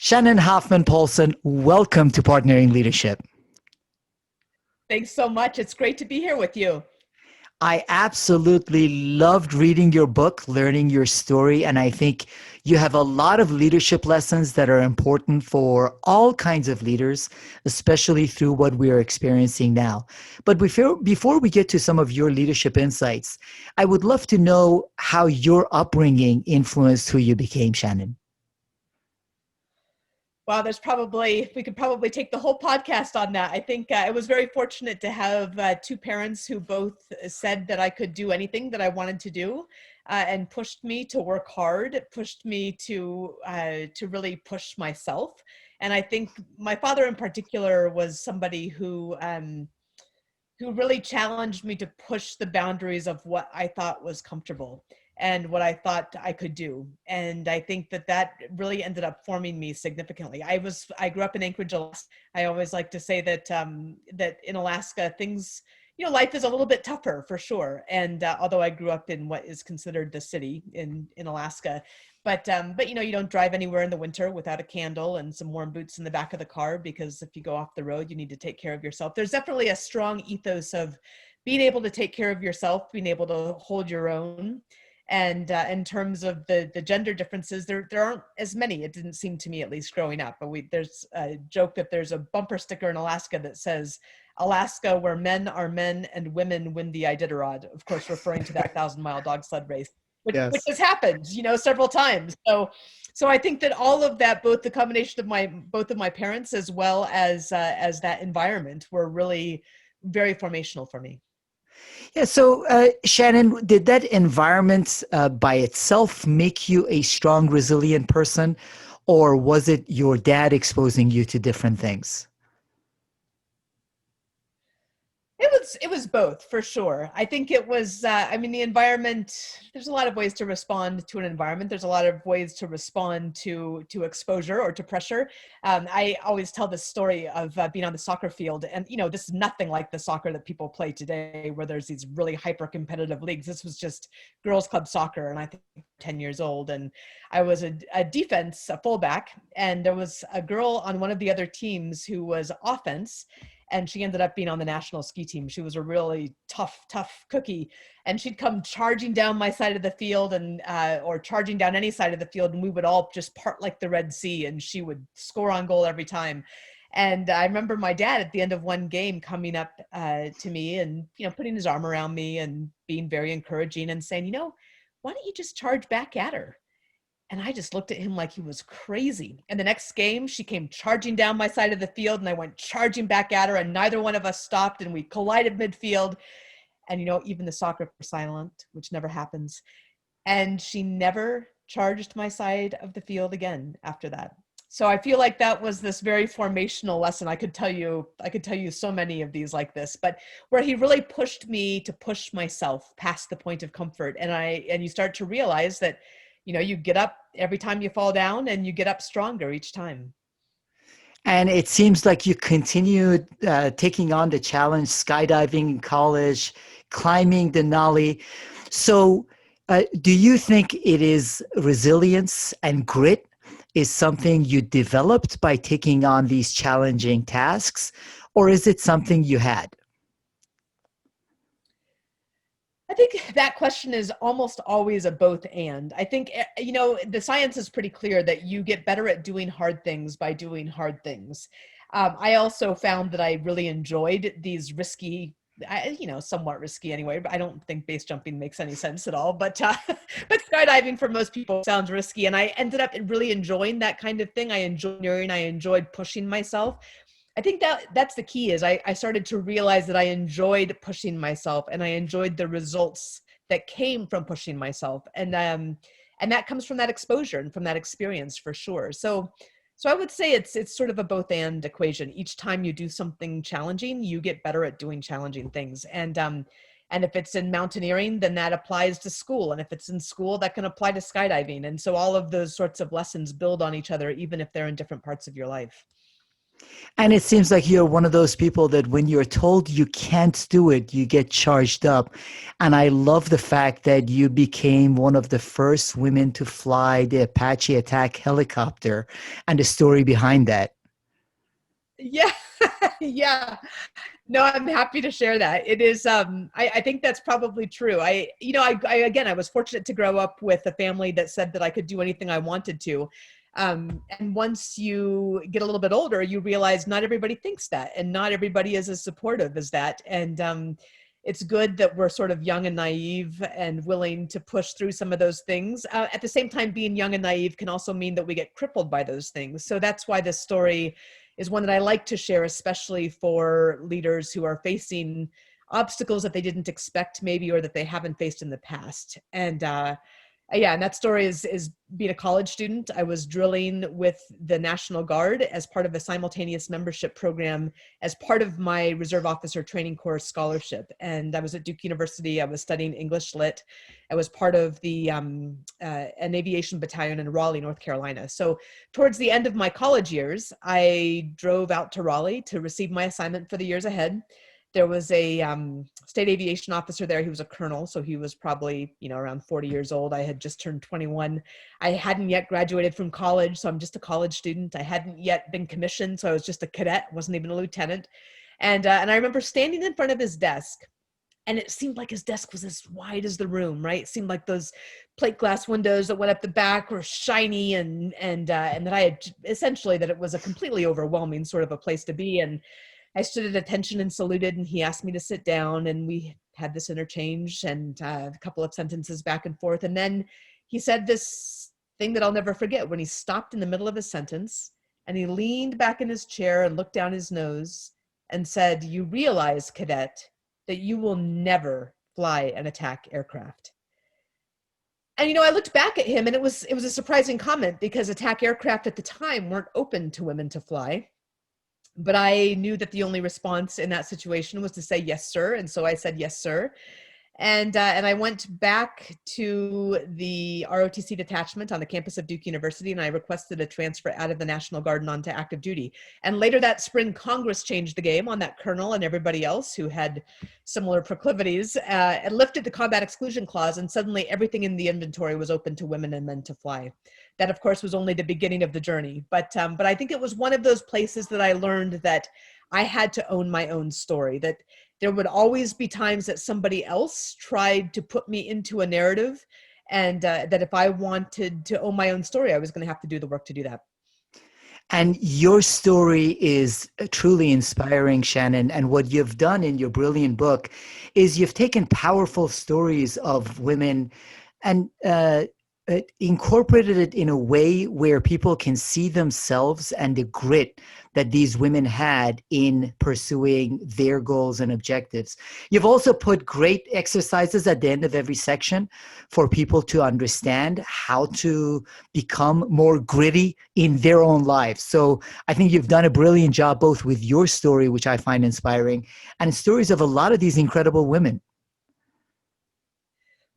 Shannon Huffman Polson, welcome to Partnering Leadership. Thanks so much. It's great to be here with you. I absolutely loved reading your book, learning your story, and I think you have a lot of leadership lessons that are important for all kinds of leaders, especially through what we are experiencing now. But before we get to some of your leadership insights, I would love to know how your upbringing influenced who you became, Shannon. Wow, we could probably take the whole podcast on that. I think I was very fortunate to have two parents who both said that I could do anything that I wanted to do, and pushed me to work hard, pushed me to really push myself. And I think my father in particular was somebody who really challenged me to push the boundaries of what I thought was comfortable and what I thought I could do. And I think that really ended up forming me significantly. I grew up in Anchorage, Alaska. I always like to say that that in Alaska, things, life is a little bit tougher for sure. And although I grew up in what is considered the city in Alaska, but you don't drive anywhere in the winter without a candle and some warm boots in the back of the car, because if you go off the road, you need to take care of yourself. There's definitely a strong ethos of being able to take care of yourself, being able to hold your own. And in terms of the gender differences, there aren't as many. It didn't seem to me, at least growing up. But there's a joke that there's a bumper sticker in Alaska that says, "Alaska, where men are men and women win the Iditarod," of course, referring to that 1,000-mile dog sled race, which Yes. has happened, several times. So I think that all of that, both the combination of both of my parents, as well as that environment, were really very formational for me. Yeah. So, Shannon, did that environment by itself make you a strong, resilient person, or was it your dad exposing you to different things? It was both, for sure. I think it was, the environment, there's a lot of ways to respond to an environment. There's a lot of ways to respond to exposure or to pressure. I always tell this story of being on the soccer field, and, this is nothing like the soccer that people play today, where there's these really hyper competitive leagues. This was just girls club soccer. And I think 10 years old, and I was a fullback, and there was a girl on one of the other teams who was offense, and she ended up being on the national ski team. She was a really tough cookie, and she'd come charging down my side of the field, and or charging down any side of the field, and we would all just part like the Red Sea, and she would score on goal every time. And I remember my dad at the end of one game coming up to me and, putting his arm around me and being very encouraging and saying, "Why don't you just charge back at her?" And I just looked at him like he was crazy. And the next game, she came charging down my side of the field, and I went charging back at her, and neither one of us stopped, and we collided midfield. And, even the soccer were silent, which never happens. And she never charged my side of the field again after that. So I feel like that was this very formational lesson. I could tell you so many of these like this, but where he really pushed me to push myself past the point of comfort. And you start to realize that, you get up every time you fall down, and you get up stronger each time. And it seems like you continued taking on the challenge, skydiving in college, climbing Denali. So, do you think it is resilience and grit is something you developed by taking on these challenging tasks, or is it something you had? I think that question is almost always a both and. I think, the science is pretty clear that you get better at doing hard things by doing hard things. I also found that I really enjoyed these risky, somewhat risky anyway, but I don't think base jumping makes any sense at all. But but skydiving for most people sounds risky. And I ended up really enjoying that kind of thing. I enjoyed engineering. I enjoyed pushing myself. I think that's the key. Is I started to realize that I enjoyed pushing myself, and I enjoyed the results that came from pushing myself. And that comes from that exposure and from that experience, for sure. So I would say it's sort of a both and equation. Each time you do something challenging, you get better at doing challenging things. And if it's in mountaineering, then that applies to school. And if it's in school, that can apply to skydiving. And so all of those sorts of lessons build on each other, even if they're in different parts of your life. And it seems like you're one of those people that when you're told you can't do it, you get charged up. And I love the fact that you became one of the first women to fly the Apache attack helicopter and the story behind that. Yeah, yeah. No, I'm happy to share that. It is, I think that's probably true. Again, I was fortunate to grow up with a family that said that I could do anything I wanted to. And once you get a little bit older, you realize not everybody thinks that, and not everybody is as supportive as that. And it's good that we're sort of young and naive and willing to push through some of those things. At the same time, being young and naive can also mean that we get crippled by those things. So that's why this story is one that I like to share, especially for leaders who are facing obstacles that they didn't expect maybe, or that they haven't faced in the past. And yeah, and that story is being a college student. I was drilling with the National Guard as part of a simultaneous membership program as part of my Reserve Officer Training Corps scholarship. And I was at Duke University. I was studying English Lit. I was part of an aviation battalion in Raleigh, North Carolina. So towards the end of my college years, I drove out to Raleigh to receive my assignment for the years ahead. There was a state aviation officer there. He was a colonel, so he was probably, around 40 years old. I had just turned 21. I hadn't yet graduated from college, so I'm just a college student. I hadn't yet been commissioned, so I was just a cadet, wasn't even a lieutenant. And I remember standing in front of his desk, and it seemed like his desk was as wide as the room, right? It seemed like those plate glass windows that went up the back were shiny, and that I had essentially, that it was a completely overwhelming sort of a place to be. And I stood at attention and saluted, and he asked me to sit down, and we had this interchange and a couple of sentences back and forth. And then he said this thing that I'll never forget, when he stopped in the middle of his sentence and he leaned back in his chair and looked down his nose and said, "You realize, cadet, that you will never fly an attack aircraft." And, I looked back at him, and it was a surprising comment, because attack aircraft at the time weren't open to women to fly. But I knew that the only response in that situation was to say, "Yes, sir." And so I said, "Yes, sir." And I went back to the ROTC detachment on the campus of Duke University, and I requested a transfer out of the National Guard and onto active duty. And later that spring, Congress changed the game on that colonel and everybody else who had similar proclivities, and lifted the combat exclusion clause, and suddenly everything in the inventory was open to women and men to fly. That, of course, was only the beginning of the journey. But I think it was one of those places that I learned that I had to own my own story, that there would always be times that somebody else tried to put me into a narrative, and that if I wanted to own my own story, I was going to have to do the work to do that. And your story is truly inspiring, Shannon. And what you've done in your brilliant book is you've taken powerful stories of women and incorporated it in a way where people can see themselves and the grit that these women had in pursuing their goals and objectives. You've also put great exercises at the end of every section for people to understand how to become more gritty in their own lives. So I think you've done a brilliant job both with your story, which I find inspiring, and stories of a lot of these incredible women.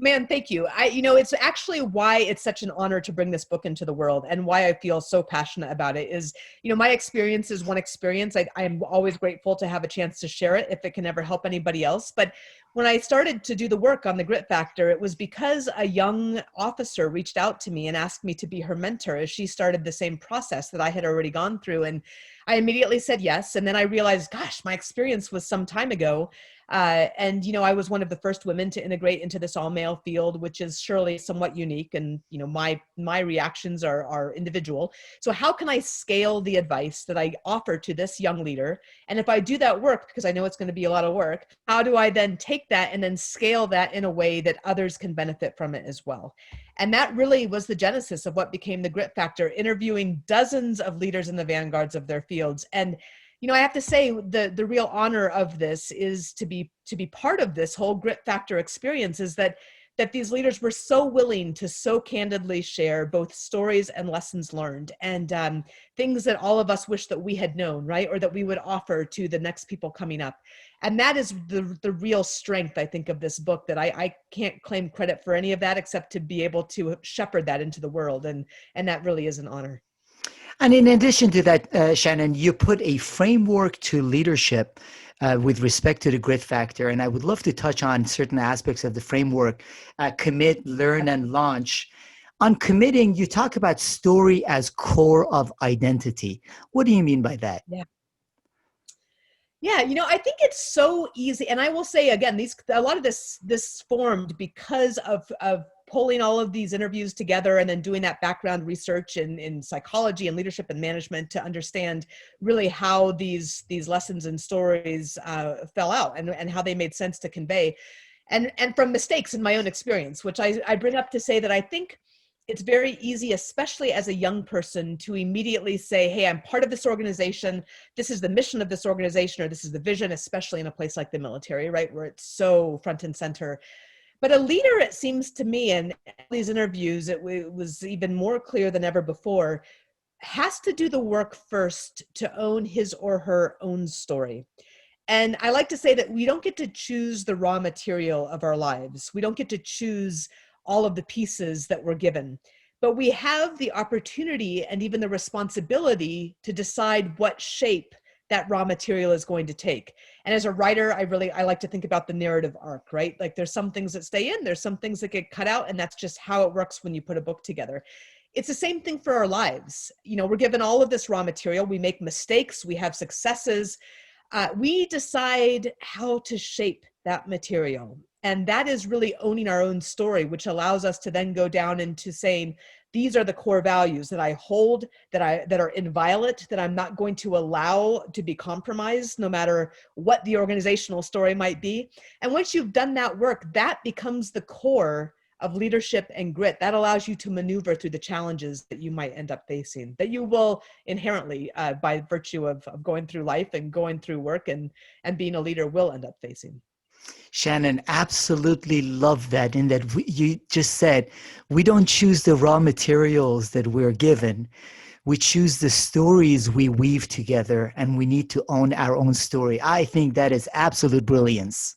Man, thank you. It's actually why it's such an honor to bring this book into the world, and why I feel so passionate about it is, my experience is one experience. I'm always grateful to have a chance to share it if it can ever help anybody else. But when I started to do the work on the Grit Factor, it was because a young officer reached out to me and asked me to be her mentor as she started the same process that I had already gone through. And I immediately said yes. And then I realized, gosh, my experience was some time ago. And I was one of the first women to integrate into this all-male field, which is surely somewhat unique. And my reactions are individual. So how can I scale the advice that I offer to this young leader? And if I do that work, because I know it's going to be a lot of work, how do I then take that and then scale that in a way that others can benefit from it as well? And that really was the genesis of what became the Grit Factor, interviewing dozens of leaders in the vanguards of their fields. And I have to say the real honor of this is to be part of this whole Grit Factor experience, is that these leaders were so willing to so candidly share both stories and lessons learned, and things that all of us wish that we had known, right? Or that we would offer to the next people coming up. And that is the real strength, I think, of this book, that I can't claim credit for any of that except to be able to shepherd that into the world. And that really is an honor. And in addition to that, Shannon, you put a framework to leadership with respect to the grit factor. And I would love to touch on certain aspects of the framework: commit, learn, and launch. On committing, you talk about story as core of identity. What do you mean by that? Yeah. Yeah, I think it's so easy. And I will say again, a lot of this formed because of pulling all of these interviews together and then doing that background research in psychology and leadership and management to understand really how these lessons and stories fell out and how they made sense to convey. And from mistakes in my own experience, which I bring up to say that I think it's very easy, especially as a young person, to immediately say, hey, I'm part of this organization. This is the mission of this organization, or this is the vision, especially in a place like the military, right, where it's so front and center. But a leader, it seems to me, and these interviews, it was even more clear than ever before, has to do the work first to own his or her own story. And I like to say that we don't get to choose the raw material of our lives. We don't get to choose all of the pieces that we're given, but we have the opportunity and even the responsibility to decide what shape that raw material is going to take. And as a writer, I like to think about the narrative arc, right? Like there's some things that stay in, there's some things that get cut out, and that's just how it works when you put a book together. It's the same thing for our lives. We're given all of this raw material, we make mistakes, we have successes. We decide how to shape that material. And that is really owning our own story, which allows us to then go down into saying, these are the core values that I hold, that are inviolate, that I'm not going to allow to be compromised, no matter what the organizational story might be. And once you've done that work, that becomes the core of leadership and grit. That allows you to maneuver through the challenges that you might end up facing, that you will inherently, by virtue of going through life and going through work and being a leader, will end up facing. Shannon, absolutely love that. In that you just said, we don't choose the raw materials that we're given. We choose the stories we weave together, and we need to own our own story. I think that is absolute brilliance.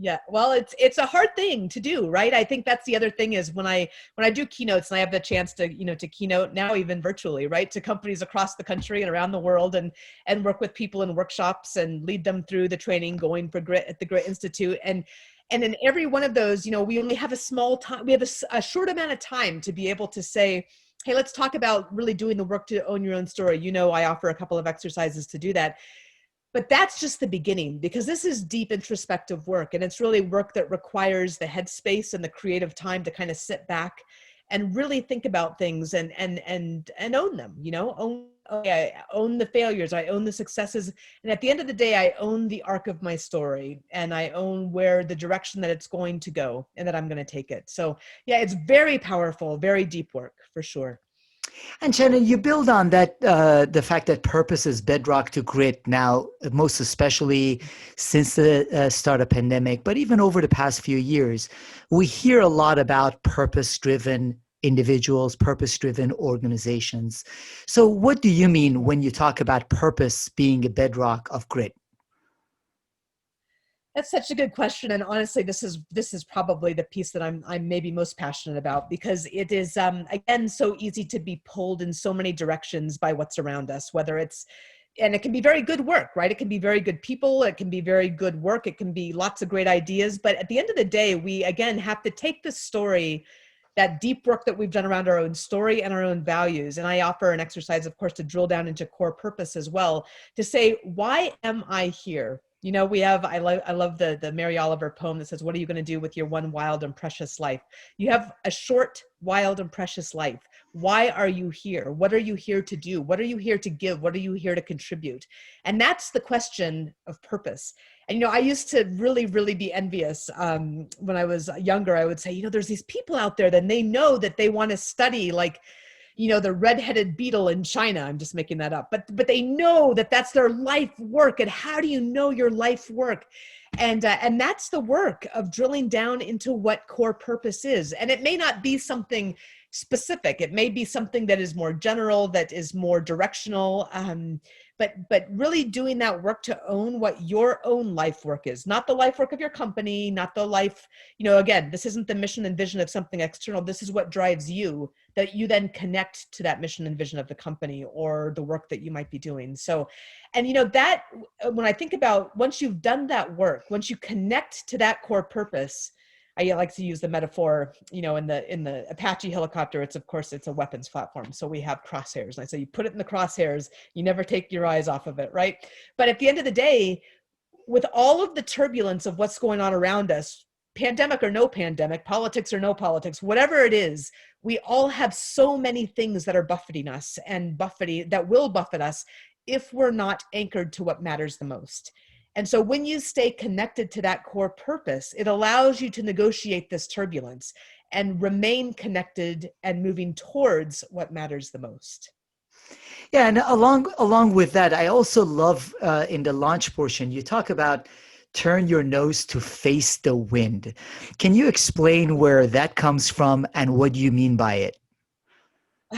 Yeah, well, it's a hard thing to do, right? I think that's the other thing is when I do keynotes and I have the chance to, to keynote now even virtually, right, to companies across the country and around the world and work with people in workshops and lead them through the training going for grit at the Grit Institute. And in every one of those, we only have a small time, we have a short amount of time to be able to say, hey, let's talk about really doing the work to own your own story. I offer a couple of exercises to do that. But that's just the beginning, because this is deep introspective work, and it's really work that requires the headspace and the creative time to kind of sit back and really think about things and own them. I own the failures, I own the successes, and at the end of the day, I own the arc of my story, and I own where the direction that it's going to go, and that I'm going to take it. So yeah, it's very powerful, very deep work for sure. And Shannon, you build on that, the fact that purpose is bedrock to grit now, most especially since the start of pandemic, but even over the past few years, we hear a lot about purpose-driven individuals, purpose-driven organizations. So what do you mean when you talk about purpose being a bedrock of grit? That's such a good question, and honestly, this is probably the piece that I'm maybe most passionate about, because it is again so easy to be pulled in so many directions by what's around us. And it can be very good work, right? It can be very good people. It can be very good work. It can be lots of great ideas. But at the end of the day, we again have to take the story, that deep work that we've done around our own story and our own values. And I offer an exercise, of course, to drill down into core purpose as well, to say, why am I here? I love the Mary Oliver poem that says, what are you going to do with your one wild and precious life? You have a short, wild and precious life. Why are you here? What are you here to do? What are you here to give? What are you here to contribute? And that's the question of purpose. And, I used to really, really be envious when I was younger. I would say, there's these people out there that they know that they want to study like, the red-headed beetle in China. I'm just making that up, but they know that that's their life work. And how do you know your life work? And that's the work of drilling down into what core purpose is. And it may not be something specific. It may be something that is more general, that is more directional, but really doing that work to own what your own life work is, not the life work of your company, not the life, again, this isn't the mission and vision of something external. This is what drives you, that you then connect to that mission and vision of the company or the work that you might be doing. So, and that when I think about once you've done that work, once you connect to that core purpose, I like to use the metaphor, in the Apache helicopter, it's a weapons platform. So we have crosshairs. And I say, you put it in the crosshairs, you never take your eyes off of it, right? But at the end of the day, with all of the turbulence of what's going on around us, pandemic or no pandemic, politics or no politics, whatever it is, we all have so many things that are buffeting us and that will buffet us if we're not anchored to what matters the most. And so when you stay connected to that core purpose, it allows you to negotiate this turbulence and remain connected and moving towards what matters the most. Yeah, and along with that, I also love in the launch portion, you talk about turn your nose to face the wind. Can you explain where that comes from and what you mean by it?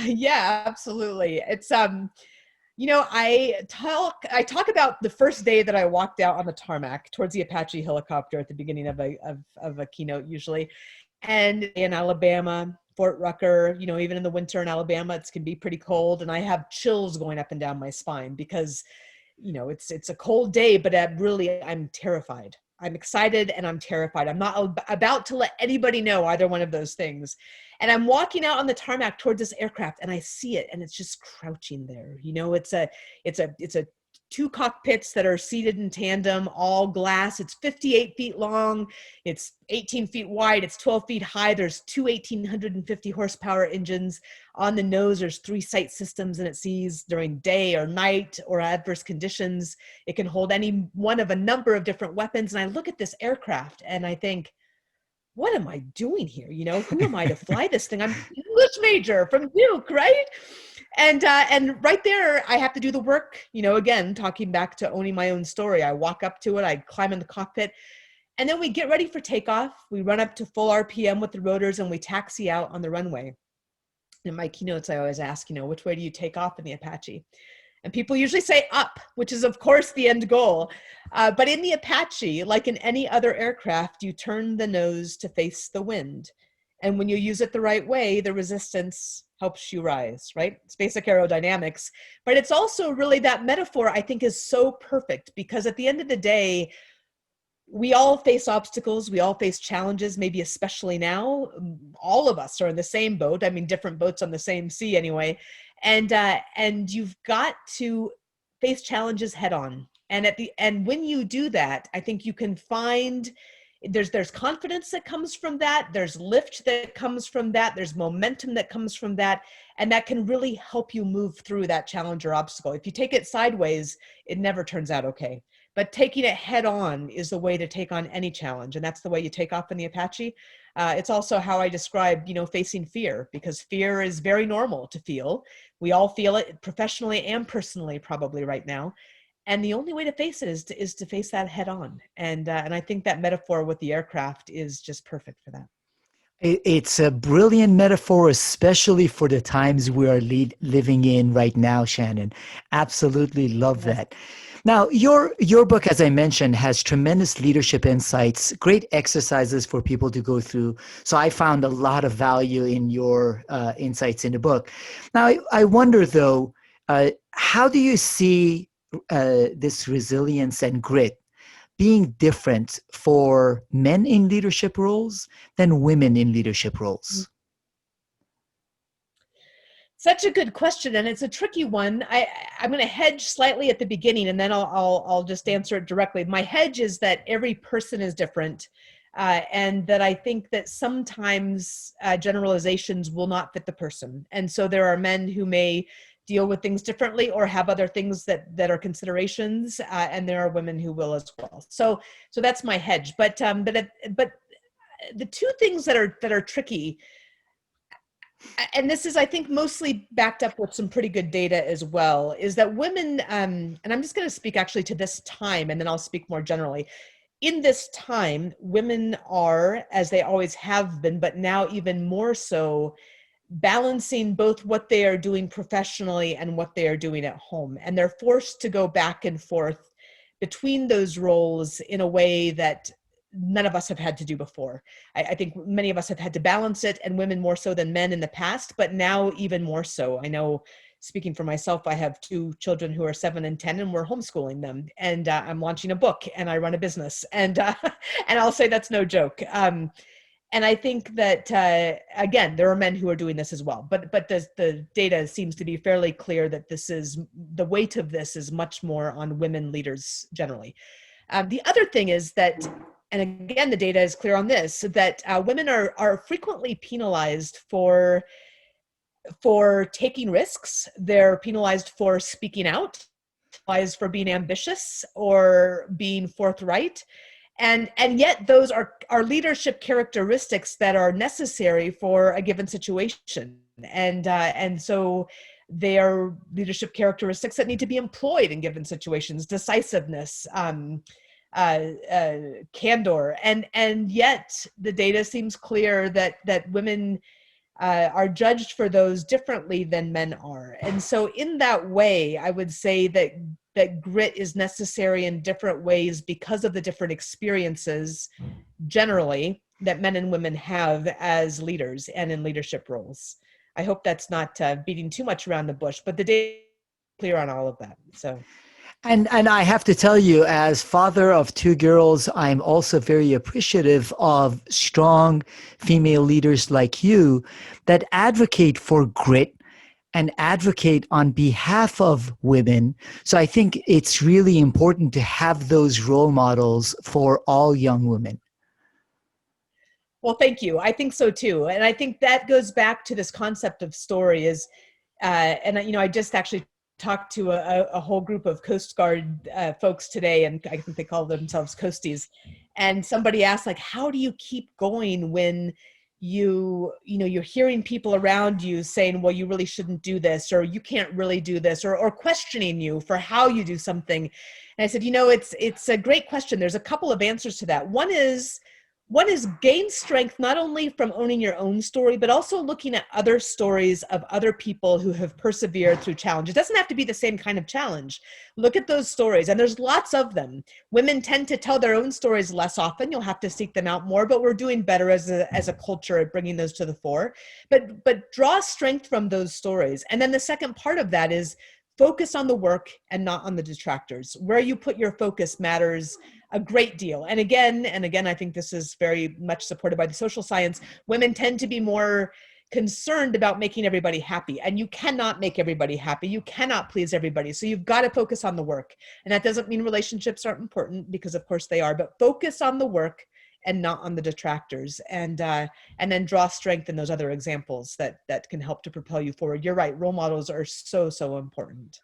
Yeah, absolutely. It's I talk about the first day that I walked out on the tarmac towards the Apache helicopter at the beginning of a keynote usually, and in Alabama, Fort Rucker, even in the winter in Alabama, it can be pretty cold, and I have chills going up and down my spine because, it's a cold day, but I'm terrified. I'm excited and I'm terrified. I'm not about to let anybody know either one of those things. And I'm walking out on the tarmac towards this aircraft and I see it and it's just crouching there. It's a two cockpits that are seated in tandem, all glass. It's 58 feet long. It's 18 feet wide. It's 12 feet high. There's two 1,850 horsepower engines. On the nose, there's 3 sight systems, and it sees during day or night or adverse conditions. It can hold any one of a number of different weapons. And I look at this aircraft and I think, what am I doing here? Who am I to fly this thing? I'm an English major from Duke, right? And right there, I have to do the work, again, talking back to owning my own story. I walk up to it, I climb in the cockpit, and then we get ready for takeoff. We run up to full RPM with the rotors and we taxi out on the runway. In my keynotes, I always ask, which way do you take off in the Apache? And people usually say up, which is, of course, the end goal. But in the Apache, like in any other aircraft, you turn the nose to face the wind. And when you use it the right way, the resistance helps you rise, right? It's basic aerodynamics. But it's also really that metaphor, I think, is so perfect because at the end of the day, we all face obstacles. We all face challenges, maybe especially now. All of us are in the same boat. I mean, different boats on the same sea anyway. And you've got to face challenges head on. And when you do that, I think you can find there's confidence that comes from that. There's lift that comes from that. There's momentum that comes from that. And that can really help you move through that challenge or obstacle. If you take it sideways, it never turns out okay. But taking it head on is the way to take on any challenge. And that's the way you take off in the Apache. It's also how I describe, facing fear, because fear is very normal to feel. We all feel it professionally and personally, probably right now. And the only way to face it is to face that head on. And I think that metaphor with the aircraft is just perfect for that. It's a brilliant metaphor, especially for the times we are living in right now, Shannon. Absolutely love Yes. that. Now, your book, as I mentioned, has tremendous leadership insights, great exercises for people to go through. So I found a lot of value in your insights in the book. Now, I wonder, though, how do you see this resilience and grit being different for men in leadership roles than women in leadership roles? Such a good question, and it's a tricky one. I'm going to hedge slightly at the beginning, and then I'll just answer it directly. My hedge is that every person is different, and that I think that sometimes generalizations will not fit the person. And so there are men who may deal with things differently or have other things that are considerations, and there are women who will as well. So that's my hedge. But the two things that are tricky, and this is, I think, mostly backed up with some pretty good data as well, is that women, and I'm just going to speak actually to this time, and then I'll speak more generally. In this time, women are, as they always have been, but now even more so, balancing both what they are doing professionally and what they are doing at home. And they're forced to go back and forth between those roles in a way that none of us have had to do before. I think many of us have had to balance it, and women more so than men in the past, but now even more so. I know, speaking for myself, I have two children who are 7 and 10, and we're homeschooling them. And I'm launching a book, and I run a business, and and I'll say that's no joke. And I think that, again, there are men who are doing this as well, but the data seems to be fairly clear that the weight of this is much more on women leaders generally. The other thing is that, and again, the data is clear on this, that women are frequently penalized for taking risks. They're penalized for speaking out, penalized for being ambitious or being forthright. And yet those are leadership characteristics that are necessary for a given situation. And so they are leadership characteristics that need to be employed in given situations: decisiveness, candor. And yet the data seems clear that women are judged for those differently than men are. And so in that way, I would say that grit is necessary in different ways because of the different experiences generally that men and women have as leaders and in leadership roles. I hope that's not beating too much around the bush, but the data is clear on all of that. So. And I have to tell you, as father of two girls, I'm also very appreciative of strong female leaders like you that advocate for grit and advocate on behalf of women. So I think it's really important to have those role models for all young women. Well, thank you. I think so too. And I think that goes back to this concept of story is, and I just actually talked to a whole group of Coast Guard folks today, and I think they call themselves Coasties. And somebody asked, like, how do you keep going when you're hearing people around you saying, well, you really shouldn't do this, or you can't really do this, or questioning you for how you do something? And I said, it's a great question. There's a couple of answers to that. One is gain strength not only from owning your own story, but also looking at other stories of other people who have persevered through challenge. It doesn't have to be the same kind of challenge. Look at those stories, and there's lots of them. Women tend to tell their own stories less often. You'll have to seek them out more, but we're doing better as a culture at bringing those to the fore. But draw strength from those stories. And then the second part of that is focus on the work and not on the detractors. Where you put your focus matters a great deal. And again, I think this is very much supported by the social science. Women tend to be more concerned about making everybody happy, and you cannot make everybody happy. You cannot please everybody. So you've got to focus on the work. And that doesn't mean relationships aren't important, because of course they are, but focus on the work and not on the detractors, and then draw strength in those other examples that can help to propel you forward. You're right. Role models are so important.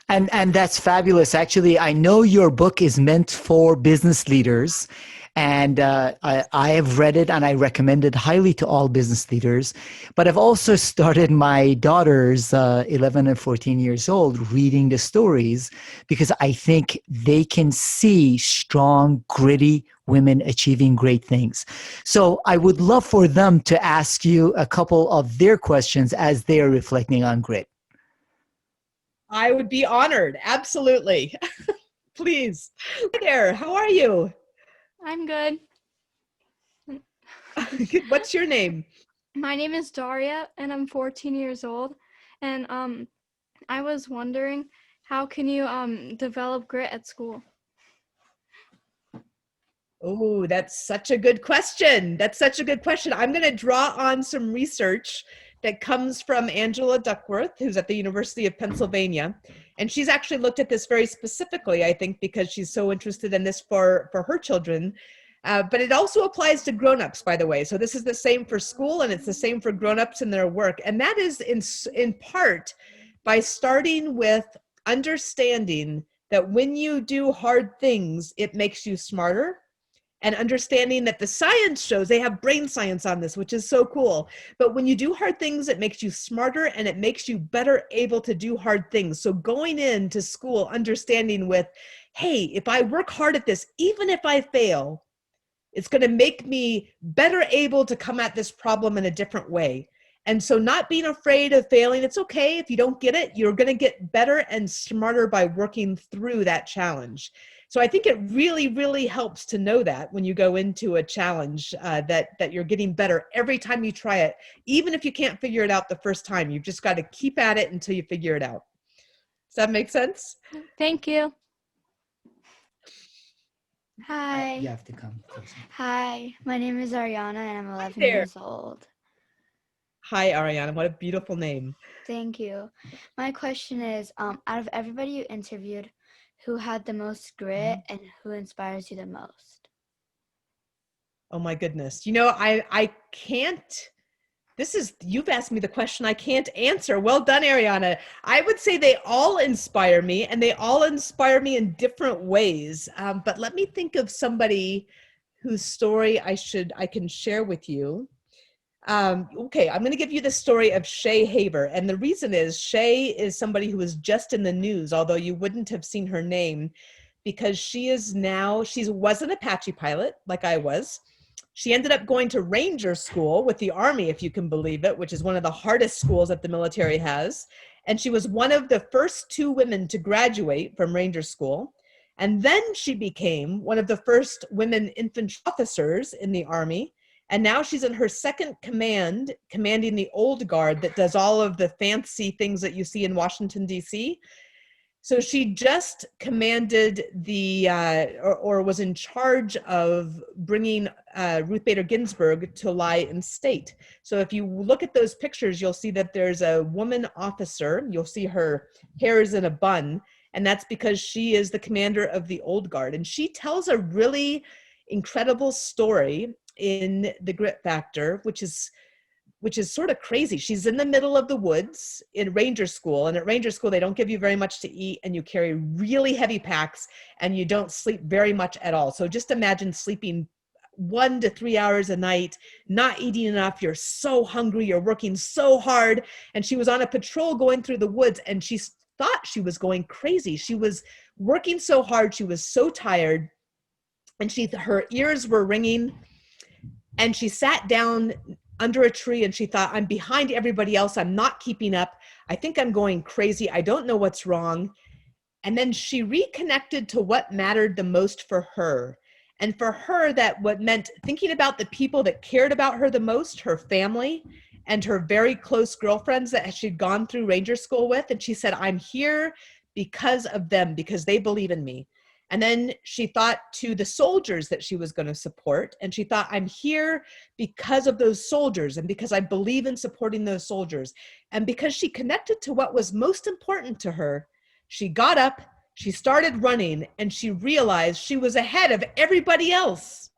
And that's fabulous. Actually, I know your book is meant for business leaders, and I have read it and I recommend it highly to all business leaders. But I've also started my daughters, 11 and 14 years old, reading the stories because I think they can see strong, gritty women achieving great things. So I would love for them to ask you a couple of their questions as they are reflecting on grit. I would be honored. Absolutely. Please. Hi there. How are you? I'm good. What's your name? My name is Daria, and I'm 14 years old. And I was wondering, how can you develop grit at school? Oh, that's such a good question. I'm going to draw on some research that comes from Angela Duckworth, who's at the University of Pennsylvania. And she's actually looked at this very specifically, I think, because she's so interested in this for her children. But it also applies to grownups, by the way. So this is the same for school, and it's the same for grownups in their work. And that is in part by starting with understanding that when you do hard things, it makes you smarter. And understanding that the science shows, they have brain science on this, which is so cool. But when you do hard things, it makes you smarter and it makes you better able to do hard things. So going into school, understanding with, hey, if I work hard at this, even if I fail, it's going to make me better able to come at this problem in a different way. And so not being afraid of failing, it's okay if you don't get it, you're going to get better and smarter by working through that challenge. So I think it really, really helps to know that when you go into a challenge, that you're getting better every time you try it, even if you can't figure it out the first time. You've just got to keep at it until you figure it out. Does that make sense? Thank you. You Hi. have to come closer. Hi. My name is Ariana and I'm 11 there. years old. Hi, Ariana. What a beautiful name. Thank you. My question is, out of everybody you interviewed, who had the most grit and who inspires you the most? Oh my goodness. You know, I can't, you've asked me the question I can't answer. Well done, Ariana. I would say they all inspire me, and they all inspire me in different ways. But let me think of somebody whose story I can share with you. Okay, I'm going to give you the story of Shay Haber. And the reason is Shay is somebody who was just in the news, although you wouldn't have seen her name, because she was an Apache pilot like I was. She ended up going to Ranger School with the Army, if you can believe it, which is one of the hardest schools that the military has. And she was one of the first 2 women to graduate from Ranger School. And then she became one of the first women infantry officers in the Army. And now she's in her second command, commanding the old guard that does all of the fancy things that you see in Washington, D.C. So she just commanded or was in charge of bringing Ruth Bader Ginsburg to lie in state. So if you look at those pictures, you'll see that there's a woman officer. You'll see her hair is in a bun, and that's because she is the commander of the old guard. And she tells a really incredible story in The Grit Factor, which is sort of crazy. She's in the middle of the woods in Ranger School, and at Ranger School they don't give you very much to eat, and you carry really heavy packs, and you don't sleep very much at all. So just imagine sleeping 1 to 3 hours a night, not eating enough. You're so hungry, you're working so hard. And she was on a patrol going through the woods, and she thought she was going crazy. She was working so hard, she was so tired, and her ears were ringing. And she sat down under a tree and she thought, I'm behind everybody else. I'm not keeping up. I think I'm going crazy. I don't know what's wrong. And then she reconnected to what mattered the most for her. And for her, that what meant thinking about the people that cared about her the most, her family and her very close girlfriends that she'd gone through Ranger School with. And she said, I'm here because of them, because they believe in me. And then she thought to the soldiers that she was going to support. And she thought, I'm here because of those soldiers and because I believe in supporting those soldiers. And because she connected to what was most important to her, she got up, she started running, and she realized she was ahead of everybody else.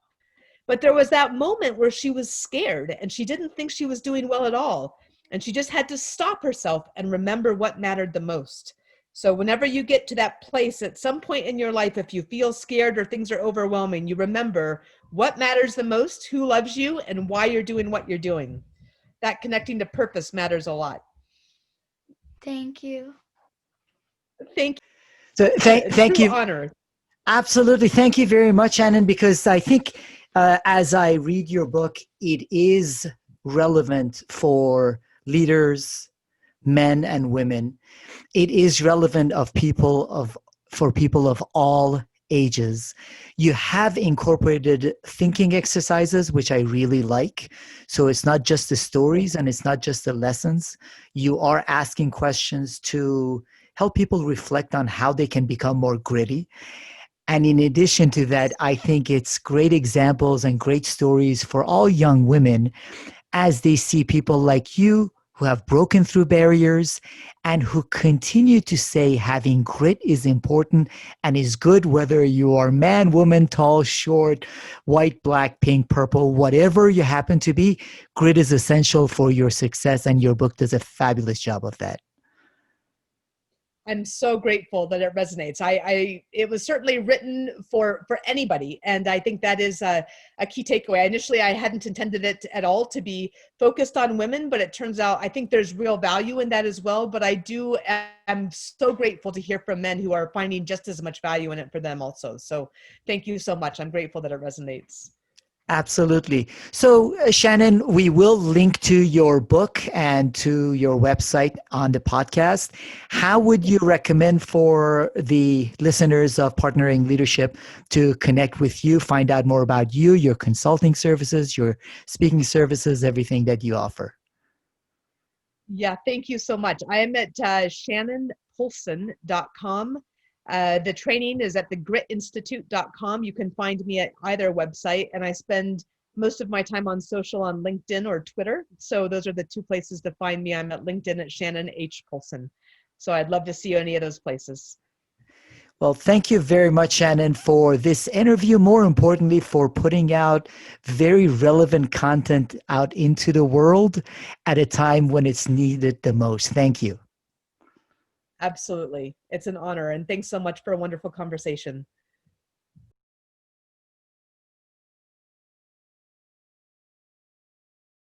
But there was that moment where she was scared and she didn't think she was doing well at all. And she just had to stop herself and remember what mattered the most. So whenever you get to that place at some point in your life, if you feel scared or things are overwhelming, you remember what matters the most, who loves you, and why you're doing what you're doing. That connecting to purpose matters a lot. Thank you. Thank So thank you. Honor. Absolutely. Thank you very much, Shannon, because I think as I read your book, it is relevant for leaders, men and women. It is relevant for people of all ages. You have incorporated thinking exercises, which I really like. So it's not just the stories and it's not just the lessons. You are asking questions to help people reflect on how they can become more gritty. And in addition to that, I think it's great examples and great stories for all young women as they see people like you who have broken through barriers and who continue to say having grit is important and is good whether you are man, woman, tall, short, white, black, pink, purple, whatever you happen to be, grit is essential for your success, and your book does a fabulous job of that. I'm so grateful that it resonates. It was certainly written for anybody. And I think that is a key takeaway. Initially, I hadn't intended it at all to be focused on women, but it turns out I think there's real value in that as well. But I'm so grateful to hear from men who are finding just as much value in it for them also. So thank you so much. I'm grateful that it resonates. Absolutely. So, Shannon, we will link to your book and to your website on the podcast. How would you recommend for the listeners of Partnering Leadership to connect with you, find out more about you, your consulting services, your speaking services, everything that you offer? Yeah, thank you so much. I am at shannonpolson.com. The training is at thegritinstitute.com. You can find me at either website, and I spend most of my time on social on LinkedIn or Twitter. So those are the two places to find me. I'm at LinkedIn at Shannon H. Polson. So I'd love to see you any of those places. Well, thank you very much, Shannon, for this interview. More importantly, for putting out very relevant content out into the world at a time when it's needed the most. Thank you. Absolutely. It's an honor. And thanks so much for a wonderful conversation.